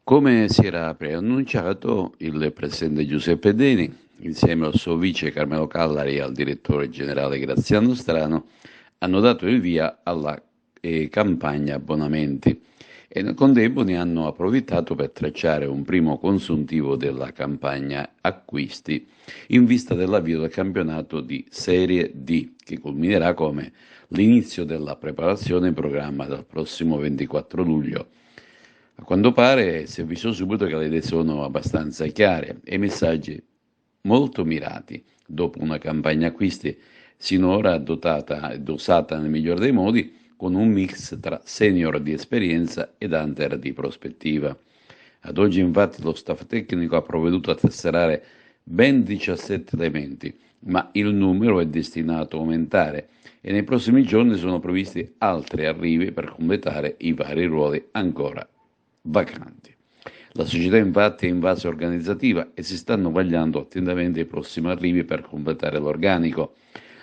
Come si era preannunciato, il presidente Giuseppe Dini, insieme al suo vice Carmelo Callari e al direttore generale Graziano Strano, hanno dato il via alla campagna abbonamenti e nel contempo ne hanno approfittato per tracciare un primo consuntivo della campagna acquisti in vista dell'avvio del campionato di Serie D, che culminerà come l'inizio della preparazione in programma dal prossimo 24 luglio. A quanto pare si è visto subito che le idee sono abbastanza chiare e i messaggi molto mirati, dopo una campagna acquisti sinora dotata e dosata nel miglior dei modi, con un mix tra senior di esperienza ed hunter di prospettiva. Ad oggi infatti lo staff tecnico ha provveduto a tesserare ben 17 elementi, ma il numero è destinato a aumentare e nei prossimi giorni sono previsti altri arrivi per completare i vari ruoli ancora vacanti. La società infatti è in fase organizzativa e si stanno vagliando attentamente i prossimi arrivi per completare l'organico.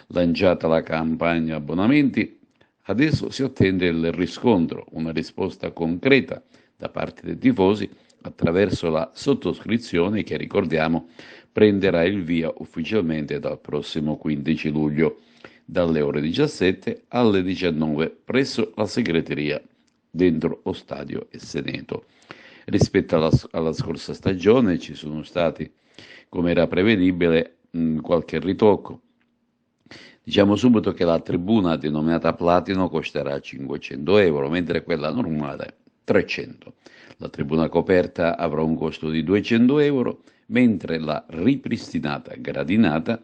Lanciata la campagna abbonamenti, adesso si attende il riscontro, una risposta concreta da parte dei tifosi attraverso la sottoscrizione che, ricordiamo, prenderà il via ufficialmente dal prossimo 15 luglio, dalle ore 17 alle 19 presso la segreteria dentro lo stadio e Seneto. Rispetto alla scorsa stagione ci sono stati, come era prevedibile, qualche ritocco. Diciamo subito che la tribuna denominata Platino costerà 500 euro, mentre quella normale 300. La tribuna coperta avrà un costo di 200 euro, mentre la ripristinata gradinata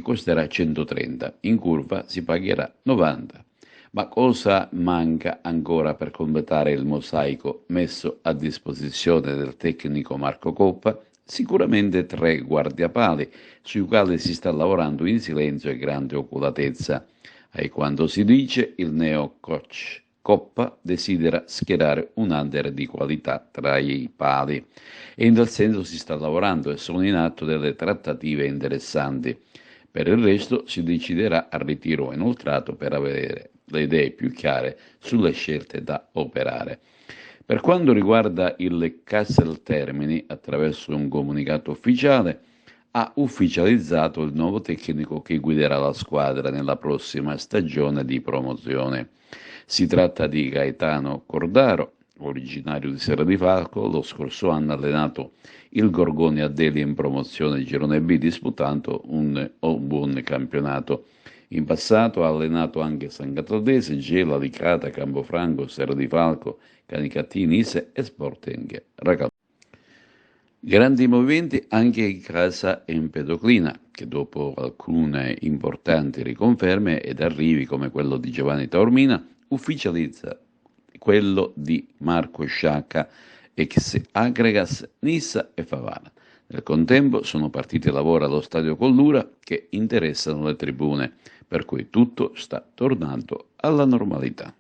costerà 130. In curva si pagherà 90. Ma cosa manca ancora per completare il mosaico messo a disposizione del tecnico Marco Coppa? Sicuramente 3 guardiapali, sui quali si sta lavorando in silenzio e grande oculatezza. E quando si dice, il neo coach Coppa desidera schierare un under di qualità tra i pali. E in tal senso si sta lavorando e sono in atto delle trattative interessanti. Per il resto si deciderà al ritiro inoltrato per avere le idee più chiare sulle scelte da operare. Per quanto riguarda il Castel Termini, attraverso un comunicato ufficiale, ha ufficializzato il nuovo tecnico che guiderà la squadra nella prossima stagione di promozione. Si tratta di Gaetano Cordaro, originario di Serra di Falco. Lo scorso anno ha allenato il Gorgoni a Deli in promozione Girone B, disputando un buon campionato. In passato ha allenato anche San Cataldese, Gela, Licata, Campofranco, Serra di Falco, Canicattini, Ise e Sporting Racaldo. Grandi movimenti anche in casa Empedoclina, che dopo alcune importanti riconferme ed arrivi come quello di Giovanni Taormina, ufficializza quello di Marco Sciacca, ex Agregas, Nissa e Favara. Nel contempo sono partiti lavori allo stadio Collura che interessano le tribune, per cui tutto sta tornando alla normalità.